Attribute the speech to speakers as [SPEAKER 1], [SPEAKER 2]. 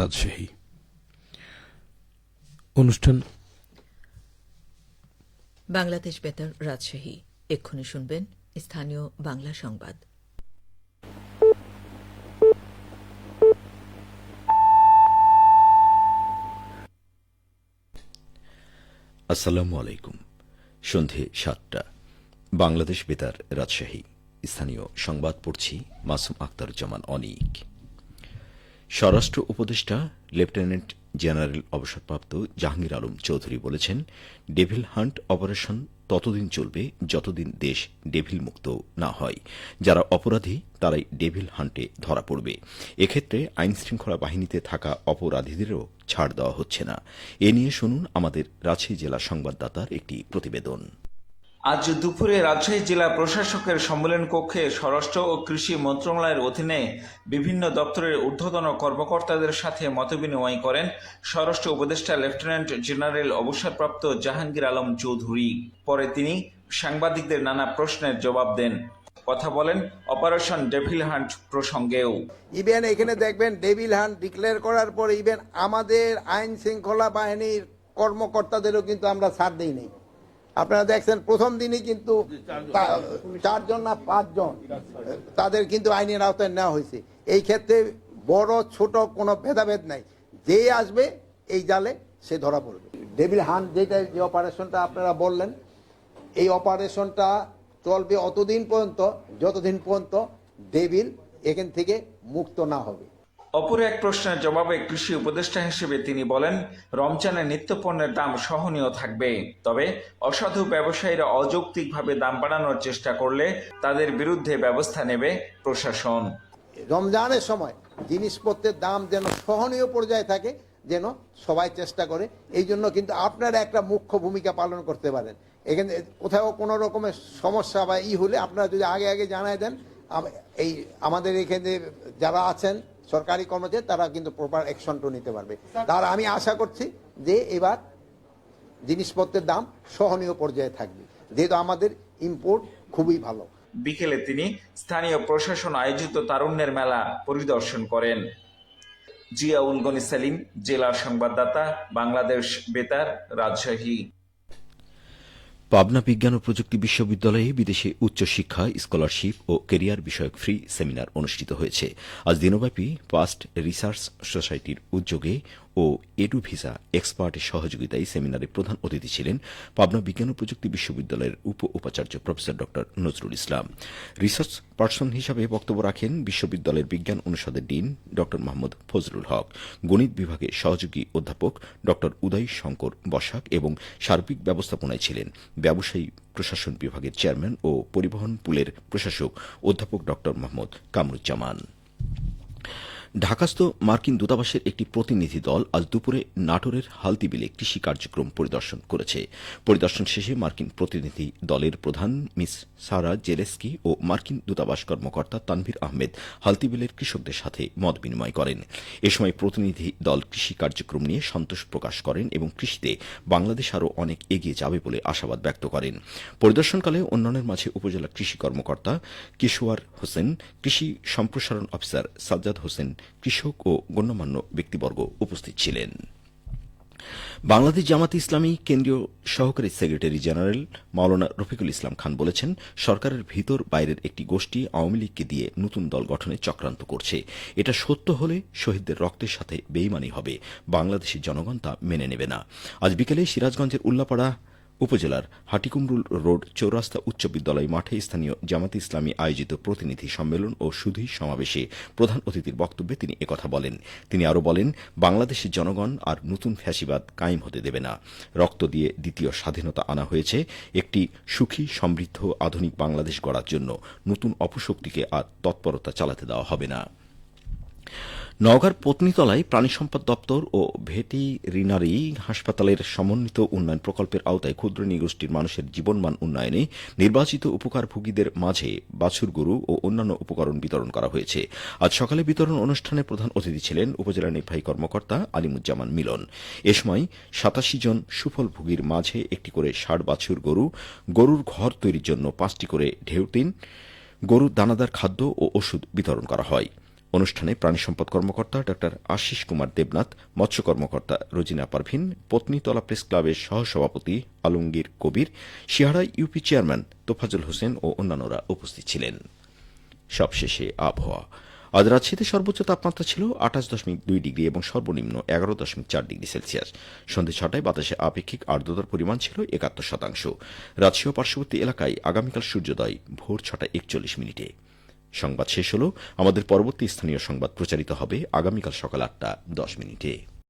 [SPEAKER 1] রাজশাহী। অনুষ্ঠান
[SPEAKER 2] বাংলাদেশ বেতার রাজশাহী। এক্ষুনি শুনবেন স্থানীয় বাংলা সংবাদ।
[SPEAKER 3] আসসালামু আলাইকুম। সন্ধে ৭টা। বাংলাদেশ বেতার রাজশাহী। স্থানীয় সংবাদ পড়ছি মাসুম আখতারুজ্জামান অনিক। স্বরাষ্ট্র উপদেষ্টা লেফটেন্যান্ট জেনারেল অবসরপ্রাপ্ত জাহাঙ্গীর আলম চৌধুরী বলেছেন, ডেভিল হান্ট অপারেশন ততদিন চলবে যতদিন দেশ ডেভিল মুক্ত না হয়। যারা অপরাধী তারাই ডেভিল হান্টে ধরা পড়বে। এক্ষেত্রে আইনশৃঙ্খলা বাহিনীতে থাকা অপরাধীদেরও ছাড় দেওয়া হচ্ছে না। এ নিয়ে শুনুন আমাদের রাজশাহী জেলা সংবাদদাতার একটি প্রতিবেদন।
[SPEAKER 4] আজ দুপুরে রাজশাহী জেলা প্রশাসকের সম্মেলন কক্ষে স্বরাষ্ট্র ও কৃষি মন্ত্রণালয়ের অধীনে বিভিন্ন দপ্তরের ঊর্ধ্বতন কর্মকর্তাদের সাথে মতবিনিময় করেন স্বরাষ্ট্র উপদেষ্টা লেফটেন্যান্ট জেনারেল অবসরপ্রাপ্ত জাহাঙ্গীর আলম চৌধুরী। পরে তিনি সাংবাদিকদের নানা প্রশ্নের জবাব দেন। কথা বলেন অপারেশন ডেভিল হান্ট প্রসঙ্গেও।
[SPEAKER 5] ইভেন এখানে দেখবেন ডেভিল হান্ট ডিক্লেয়ার করার পরে ইভেন আমাদের আইন শৃঙ্খলা বাহিনীর কর্মকর্তাদেরও কিন্তু আমরা ছাড় দিই নেই। আপনারা দেখছেন প্রথম দিনই কিন্তু 4জন না 5জন তাদের কিন্তু আইনের আওতায় নেওয়া হয়েছে। এই ক্ষেত্রে বড় ছোট কোনো ভেদাভেদ নাই, যে আসবে এই জালে সে ধরা পড়বে। ডেভিল হান্ট যেটা যে অপারেশনটা আপনারা বললেন, এই অপারেশনটা চলবে অতদিন পর্যন্ত যতদিন পর্যন্ত ডেভিল এখান থেকে মুক্ত না হবে।
[SPEAKER 4] অপর এক প্রশ্নের জবাবে কৃষি উপদেষ্টা হিসেবে তিনি বলেন, রমজানে নিত্যপণ্যের দাম সহনীয় থাকবে, তবে অসাধু ব্যবসায়ীরা অযৌক্তিকভাবে দাম বাড়ানোর চেষ্টা করলে তাদের বিরুদ্ধে ব্যবস্থা নেবে প্রশাসন।
[SPEAKER 5] রমজানের সময় জিনিসপত্রের দাম যেন সহনীয় পর্যায়ে থাকে, যেন সবাই চেষ্টা করে। এই জন্য কিন্তু আপনারা একটা মুখ্য ভূমিকা পালন করতে পারেন। এখানে কোথাও কোনো রকমের সমস্যা বা হলে আপনারা যদি আগে আগে জানাই দেন, এই আমাদের এখানে যারা আছেন সরকারি কর্মচারী তারা কিন্তু প্রপার অ্যাকশনটা নিতে পারবে। তার আমি আশা করছি যে এবার জিনিসপত্রের দাম সহনীয় পর্যায়ে থাকবে, যেহেতু আমাদের ইম্পোর্ট খুবই ভালো।
[SPEAKER 4] বিকেলে তিনি স্থানীয় প্রশাসন আয়োজিত তারুণ্যের মেলা পরিদর্শন করেন। জিয়াউল গনি সেলিম, জেলা সংবাদদাতা, বাংলাদেশ বেতার, রাজশাহী।
[SPEAKER 3] পাবনা বিজ্ঞান ও প্রযুক্তি বিশ্ববিদ্যালয়ে বিদেশে উচ্চশিক্ষা, স্কলারশিপ ও কেরিয়ার বিষয়ক ফ্রি সেমিনার অনুষ্ঠিত হয়েছে। আজ দিনব্যাপী পাস্ট রিসার্চ সোসাইটির উদ্যোগে ও এডু ভিসা এক্সপার্টের সহযোগিতায় সেমিনারে প্রধান অতিথি ছিলেন পাবনা বিজ্ঞান ও প্রযুক্তি বিশ্ববিদ্যালয়ের উপাচার্য প্রফেসর ড নজরুল ইসলাম। রিসার্চ পার্সন হিসাবে বক্তব্য রাখেন বিশ্ববিদ্যালয়ের বিজ্ঞান অনুষদের ডিন ড মোহাম্মদ ফজলুল হক, গণিত বিভাগের সহযোগী অধ্যাপক ড উদয় শঙ্কর বসাক এবং সার্বিক ব্যবস্থাপনায় ছিলেন ব্যবসায়ী প্রশাসন বিভাগের চেয়ারম্যান ও পরিবহন পুলের প্রশাসক অধ্যাপক ড মোহাম্মদ কামরুজ্জামান। ঢাকাস্থ মার্কিন দূতাবাসের একটি প্রতিনিধি দল আজ দুপুরে নাটোরের হালদিবিলে কৃষি কার্যক্রম পরিদর্শন করেছে। পরিদর্শন শেষে মার্কিন প্রতিনিধি দলের প্রধান মিস সারা জেলেস্কি ও মার্কিন দূতাবাস কর্মকর্তা তানভীর আহমেদ হালদিবিলের কৃষকদের সাথে মত বিনিময় করেন। এ সময় প্রতিনিধি দল কৃষি কার্যক্রম নিয়ে সন্তোষ প্রকাশ করেন এবং কৃষিতে বাংলাদেশ আরও অনেক এগিয়ে যাবে বলে আশাবাদ ব্যক্ত করেন। পরিদর্শনকালে অন্যান্যের মাঝে উপজেলা কৃষি কর্মকর্তা কিশোয়ার হোসেন, কৃষি সম্প্রসারণ অফিসার সাজ্জাদ হোসেন, কৃষক ও গণ্যমান্য ব্যক্তিবর্গ উপস্থিত ছিলেন। বাংলাদেশ জামাতে ইসলামী কেন্দ্রীয় সহকারী সেক্রেটারি জেনারেল মাওলানা রফিকুল ইসলাম খান বলেছেন, সরকারের ভিতর বাইরের একটি গোষ্ঠী আওয়ামী লীগকে দিয়ে নতুন দল গঠনে চক্রান্ত করছে। এটা সত্য হলে শহীদদের রক্তের সাথে বেইমানি হবে, বাংলাদেশের জনগণ তা মেনে নেবে না। আজ বিকেলে সিরাজগঞ্জের উল্লাপাড়া উপজেলার হাটিকুমরুল রোড চৌরাস্তা উচ্চ বিদ্যালয় মাঠে স্থানীয় জামাতে ইসলামী আয়োজিত প্রতিনিধি সম্মেলন ও সুধী সমাবেশে প্রধান অতিথির বক্তব্যে তিনি একথা বলেন। তিনি আরও বলেন, বাংলাদেশের জনগণ আর নতুন ফ্যাসিবাদ কায়েম হতে দেবে না। রক্ত দিয়ে দ্বিতীয় স্বাধীনতা আনা হয়েছে একটি সুখী, সমৃদ্ধ, আধুনিক বাংলাদেশ গড়ার জন্য। নতুন অপশক্তিকে আর তৎপরতা চালাতে দেওয়া হবে না। নওগাঁর পত্নীতলায় প্রাণী সম্পদ দপ্তর ও ভেটেরিনারি হাসপাতালের সমন্বিত উন্নয়ন প্রকল্পের আওতায় ক্ষুদ্র নৃগোষ্ঠীর মানুষের জীবনমান উন্নয়নে নির্বাচিত উপকারভোগীদের মাঝে বাছুর গরু ও অন্যান্য উপকরণ বিতরণ করা হয়েছে। আজ সকালে বিতরণ অনুষ্ঠানে প্রধান অতিথি ছিলেন উপজেলা নির্বাহী কর্মকর্তা আলিমুজ্জামান মিলন। এ সময় ৮৭ জন সুফলভোগীর মাঝে একটি করে ষাঁড় বাছুর গরু, গরুর ঘর তৈরির জন্য 5টি করে ঢেউটিন, গরুর দানাদার খাদ্য ও ওষুধ বিতরণ করা হয়। অনুষ্ঠানে প্রাণী সম্পদ কর্মকর্তা ড আশিস কুমার দেবনাথ, মৎস্য কর্মকর্তা রোজিনা পারভিন, পত্নীতলা প্রেস ক্লাবের সহসভাপতি আলমগীর কবির, শিহারা ইউপি চেয়ারম্যান তোফাজুল হোসেন ও অন্যান্যরা উপস্থিত ছিলেন। সবশেষে আবহাওয়া। আজ রাজশাহীতে সর্বোচ্চ তাপমাত্রা ছিল ২৮.২ ডিগ্রি এবং সর্বনিম্ন ১১.৪ ডিগ্রি সেলসিয়াস। সন্ধ্যে ৬টায় বাতাসে আপেক্ষিক আর্দ্রতার পরিমাণ ছিল ৭১%। রাজশাহী ও পার্শ্ববর্তী এলাকায় আগামীকাল সূর্যোদয় ভোর ৬টা ৪১ মিনিটে। সংবাদ শেষ হল। আমাদের পরবর্তী স্থানীয় সংবাদ প্রচারিত হবে আগামীকাল সকাল ৮টা ১০ মিনিটে।